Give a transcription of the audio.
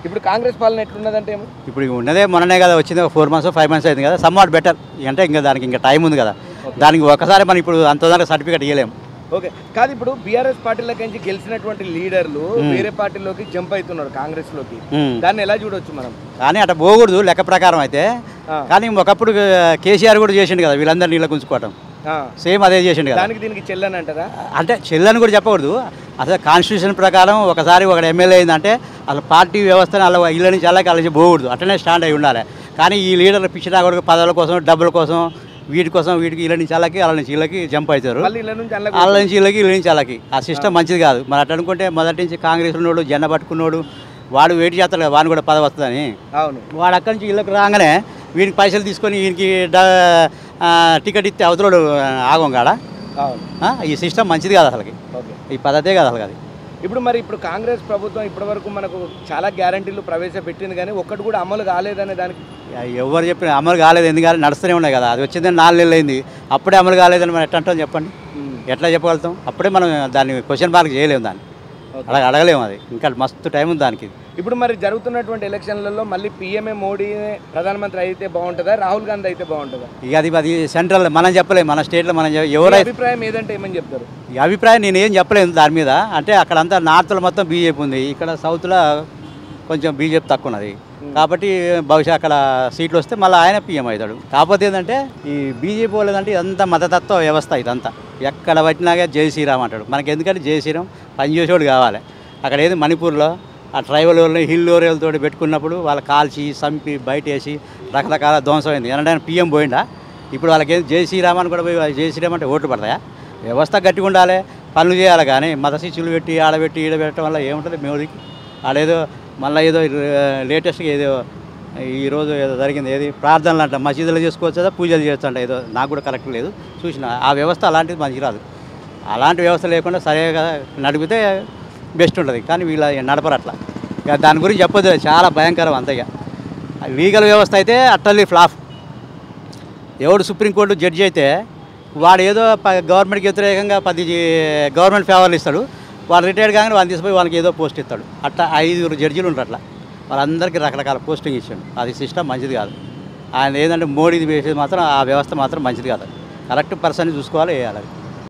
ఇప్పుడు కాంగ్రెస్ పాలన ఎట్లున్నదంటే ఏమో ఇప్పుడు ఉన్నదే మొన్ననే కదా వచ్చింది, 4 months 5 months అయింది కదా, సమ్వాట్ బెటర్. అంటే ఇంకా దానికి ఇంకా టైం ఉంది కదా, దానికి ఒకసారి మనం ఇప్పుడు అంత సర్టిఫికేట్ ఇవ్వలేము. ఓకే కాదు, ఇప్పుడు బీఆర్ఎస్ పార్టీలోకి నుంచి గెలిచినటువంటి లీడర్లు వేరే పార్టీలోకి జంప్ అవుతున్నారు కాంగ్రెస్ లోకి, దాన్ని ఎలా చూడొచ్చు మనం? కానీ అట్లా పోకూడదు లెక్క ప్రకారం అయితే. కానీ ఒకప్పుడు కేసీఆర్ కూడా చేసిండు కదా వీళ్ళందరినీ నీళ్ళ గుంజుకోవటం, సేమ్ అదే చేసిండు కదా. దానికి దీనికి చెల్లని అంటారా? అంటే చెల్లని కూడా చెప్పకూడదు. అసలు కాన్స్టిట్యూషన్ ప్రకారం ఒకసారి ఒక ఎమ్మెల్యే అయిందంటే అసలు పార్టీ వ్యవస్థను అలా ఇళ్ళ నుంచి అలాగే అలా పోకూడదు, అట్లనే స్టాండ్ అయి ఉండాలి. కానీ ఈ లీడర్లు పిచ్చినా కూడా పదవుల కోసం డబ్బుల కోసం వీటికి ఇళ్ళ నుంచి అలాకి అలా నుంచి ఇళ్ళకి జంప్ అవుతారు, వాళ్ళ నుంచి ఇళ్ళకి ఇళ్ళ నుంచి అలాకి. ఆ సిస్టమ్ మంచిది కాదు. మరి అట్లా అనుకుంటే మొదటి నుంచి కాంగ్రెస్ ఉన్నోడు జెండ పట్టుకున్నాడు వాడు వెయిట్ చేస్తాడు కదా, వాడిని కూడా పదవి వస్తుందని. అవును, వాడు అక్కడి నుంచి ఇళ్ళకి రాగానే వీడికి పైసలు తీసుకొని వీనికి టికెట్ ఇస్తే అవతలడు ఆగం కాడ. ఈ సిస్టమ్ మంచిది కాదు అసలుకి, ఈ పద్ధతే కాదు అసలు. అది ఇప్పుడు కాంగ్రెస్ ప్రభుత్వం ఇప్పటివరకు మనకు చాలా గ్యారంటీలు ప్రవేశపెట్టింది, కానీ ఒక్కటి కూడా అమలు కాలేదనే దానికి ఎవరు చెప్పిన అమలు కాలేదు, ఎందుకంటే నడుస్తూనే ఉన్నాయి కదా. అది వచ్చిందని 4 నెలలు అయింది, అప్పుడే అమలు కాలేదని మనం ఎట్లా అంటాం చెప్పండి? ఎట్లా చెప్పగలుగుతాం? అప్పుడే మనం దాన్ని క్వశ్చన్ మార్క్ చేయలేము, దాన్ని అలా అడగలేము. అది ఇంకా మస్తు టైం ఉంది దానికి. ఇప్పుడు మరి జరుగుతున్నటువంటి ఎలక్షన్లలో మళ్ళీ పీఎంఏ మోడీ ప్రధానమంత్రి అయితే బాగుంటుందా, రాహుల్ గాంధీ అయితే బాగుంటుందా? ఇక అది సెంట్రల్ మనం చెప్పలేము, మన స్టేట్లో మనం ఎవరైతే అభిప్రాయం ఏదంటే ఏమని చెప్తారు? ఈ అభిప్రాయం నేను ఏం చెప్పలేను దాని మీద. అంటే అక్కడంతా నార్త్లో మొత్తం బీజేపీ ఉంది, ఇక్కడ సౌత్లో కొంచెం బీజేపీ తక్కువ ఉన్నది కాబట్టి బహుశా అక్కడ సీట్లు వస్తే మళ్ళీ ఆయన పీఎం అవుతాడు. కాకపోతే ఏంటంటే ఈ బీజేపీ వాళ్ళదంటే ఇదంతా మతతత్వ వ్యవస్థ, ఇదంతా ఎక్కడ పట్టినాగా జై శ్రీరామ్ అంటాడు. మనకి ఎందుకంటే జై శ్రీరామ్ పనిచేసేవాడు కావాలి. అక్కడ ఏది మణిపూర్లో ఆ ట్రైబల్ వాళ్ళని హిల్ ఓరియలతో పెట్టుకున్నప్పుడు వాళ్ళ కాల్చి చంపి బయట వేసి రకరకాల ధ్వంసమైంది. ఏమంటే పీఎం పోయిందా? ఇప్పుడు వాళ్ళకి ఏం జై శ్రీరామ్ అని కూడా పోయి జై శ్రీరామ్ అంటే ఓట్లు పడతాయా? వ్యవస్థ గట్టిగా ఉండాలి, పనులు చేయాలి. కానీ మత శిష్యులు పెట్టి ఆడబెట్టి ఈడబెట్టడం వల్ల ఏముంటుంది మోడీకి? ఆడేదో మళ్ళీ ఏదో లేటెస్ట్గా ఏదో ఈరోజు ఏదో జరిగింది, ఏది ప్రార్థనలు అంట మసీదులు చేసుకోవచ్చు, పూజలు చేయొచ్చు అంట, ఏదో నాకు కూడా కరెక్ట్ లేదు చూసిన. ఆ వ్యవస్థ అలాంటిది మంచిగా రాదు. అలాంటి వ్యవస్థ లేకుండా సరిగా నడిపితే బెస్ట్ ఉంటుంది. కానీ వీళ్ళ నడపరు అట్లా. ఇక దాని గురించి చెప్పొద్దు, చాలా భయంకరం అంతగా. లీగల్ వ్యవస్థ అయితే అట్టల్లీ ఫ్లాప్. ఎవడు సుప్రీంకోర్టు జడ్జి అయితే వాడు ఏదో గవర్నమెంట్కి వ్యతిరేకంగా 10 గవర్నమెంట్ ఫేవర్లు ఇస్తాడు, వాడు రిటైర్డ్ కాగానే వాళ్ళు తీసుకుపోయి వాళ్ళకి ఏదో పోస్ట్ ఇస్తాడు. అట్లా 5 జడ్జీలు ఉంటారు, అట్లా వాళ్ళందరికీ రకరకాల పోస్టింగ్ ఇచ్చాడు. అది సిస్టమ్ మంచిది కాదు. ఆయన ఏంటంటే మోడీది వేసేది మాత్రం ఆ వ్యవస్థ మాత్రం మంచిది కాదు. కరెక్ట్ పర్సన్ని చూసుకోవాలి, వేయాలి.